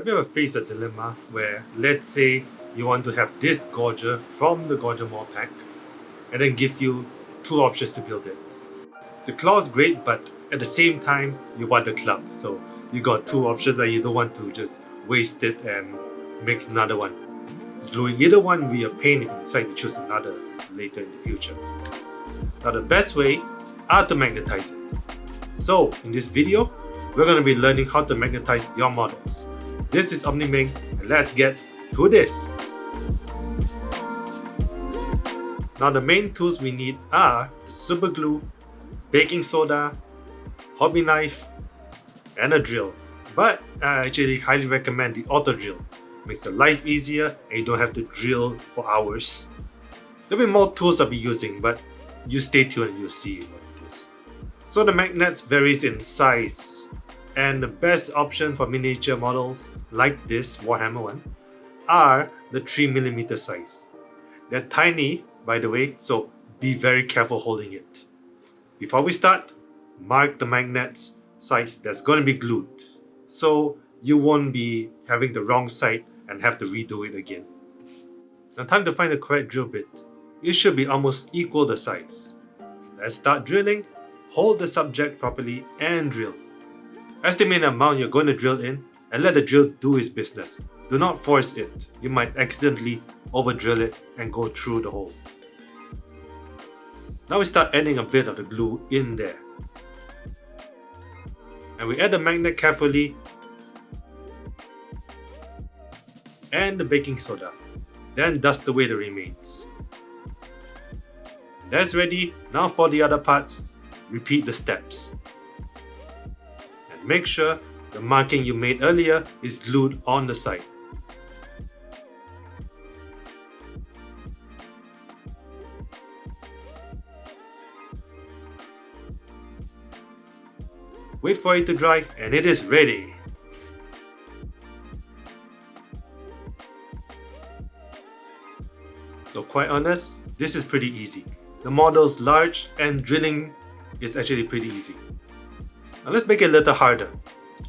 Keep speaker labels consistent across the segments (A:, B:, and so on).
A: Have you ever faced a dilemma where, let's say, you want to have this gauger from the gauger mod pack and then give you two options to build it? The claw is great, but at the same time, you want the club. So you got two options that you don't want to just waste it and make another one. Gluing either one will be a pain if you decide to choose another later in the future. Now the best way are to magnetize it. So in this video, we're going to be learning how to magnetize your models. This is OmniMing, and let's get to this. Now the main tools we need are the super glue, baking soda, hobby knife, and a drill. But I actually highly recommend the auto drill. Makes your life easier and you don't have to drill for hours. There'll be more tools I'll be using, but you stay tuned and you'll see what it is. So the magnets varies in size, and the best option for miniature models like this Warhammer one are the 3mm size. They're tiny, by the way, so be very careful holding it. Before we start, mark the magnet's size that's going to be glued, so you won't be having the wrong side and have to redo it again. Now time to find the correct drill bit. It should be almost equal the size. Let's start drilling. Hold the subject properly and drill. Estimate the amount you're going to drill in and let the drill do its business. Do not force it. You might accidentally over drill it and go through the hole. Now we start adding a bit of the glue in there. And we add the magnet carefully and the baking soda. Then dust away the remains. That's ready. Now for the other parts, repeat the steps. And make sure the marking you made earlier is glued on the side. Wait for it to dry and it is ready. So quite honest, this is pretty easy. The model's large and drilling is actually pretty easy. Now let's make it a little harder.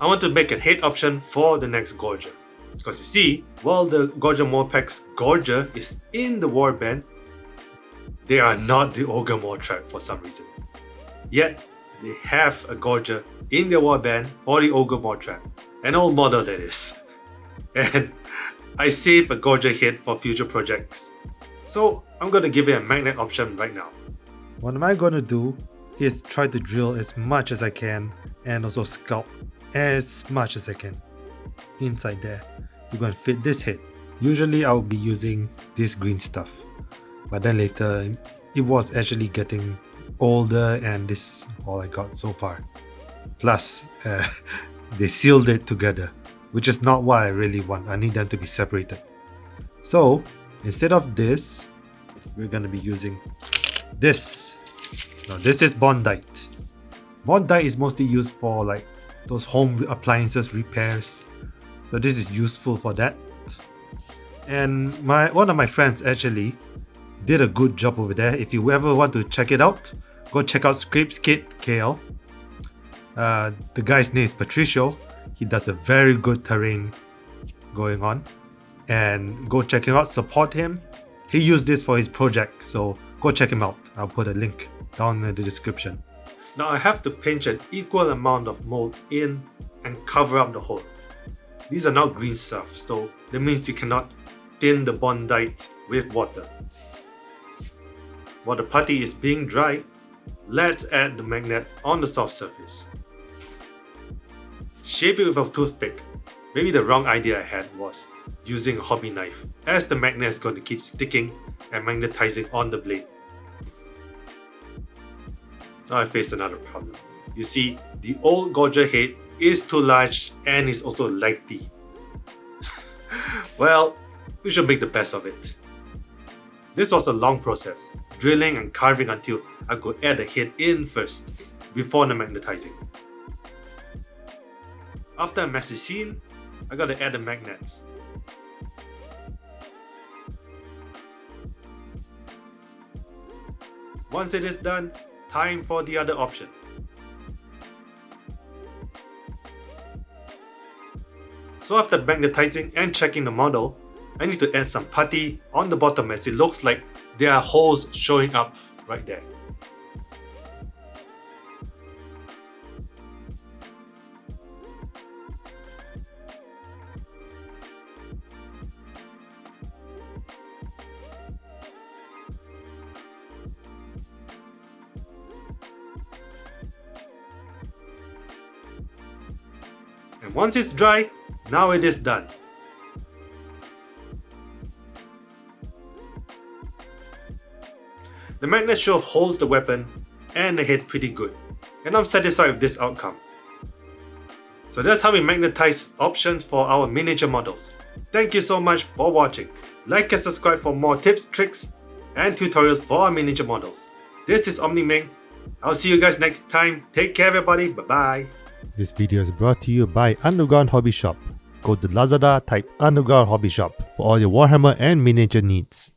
A: I want to make a head option for the next Gauger. Because you see, while the Gauger Modpack's Gauger is in the warband, they are not the Ogre Mod track for some reason. Yet, they have a Gauger in their warband for the Ogre Mod track. An old model that is. And I save a Gauger head for future projects. So I'm going to give it a magnet option right now. What am I going to do is try to drill as much as I can and also sculpt as much as I can inside there. We're going to fit this head. Usually I'll be using this green stuff, but then later it was actually getting older and this is all I got so far. Plus they sealed it together, which is not what I really want. I need them to be separated. So instead of this, we're going to be using this. Now this is Bondite. Bondite is mostly used for like those home appliances repairs. So this is useful for that. And one of my friends actually did a good job over there. If you ever want to check it out, go check out Scrapscapes KL. The guy's name is Patricio. He does a very good terrain going on. And go check him out, support him. He used this for his project, so go check him out. I'll put a link down in the description. Now I have to pinch an equal amount of mold in and cover up the hole. These are not green stuff, so that means you cannot thin the Bondite with water. While the putty is being dry, let's add the magnet on the soft surface. Shape it with a toothpick. Maybe the wrong idea I had was using a hobby knife, as the magnet is going to keep sticking and magnetizing on the blade. Now I faced another problem. You see, the old Gauger head is too large and is also lengthy. Well, we should make the best of it. This was a long process, drilling and carving until I could add the head in first, before the magnetizing. After a messy scene, I gotta add the magnets. Once it is done, time for the other option. So after magnetizing and checking the model, I need to add some putty on the bottom as it looks like there are holes showing up right there. And once it's dry, now it is done. The magnet sure holds the weapon and the head pretty good, and I'm satisfied with this outcome. So that's how we magnetize options for our miniature models. Thank you so much for watching. Like and subscribe for more tips, tricks, and tutorials for our miniature models. This is Omni-Ming. I'll see you guys next time. Take care everybody. Bye bye. This video is brought to you by Underground Hobby Shop. Go to Lazada, type Underground Hobby Shop for all your Warhammer and miniature needs.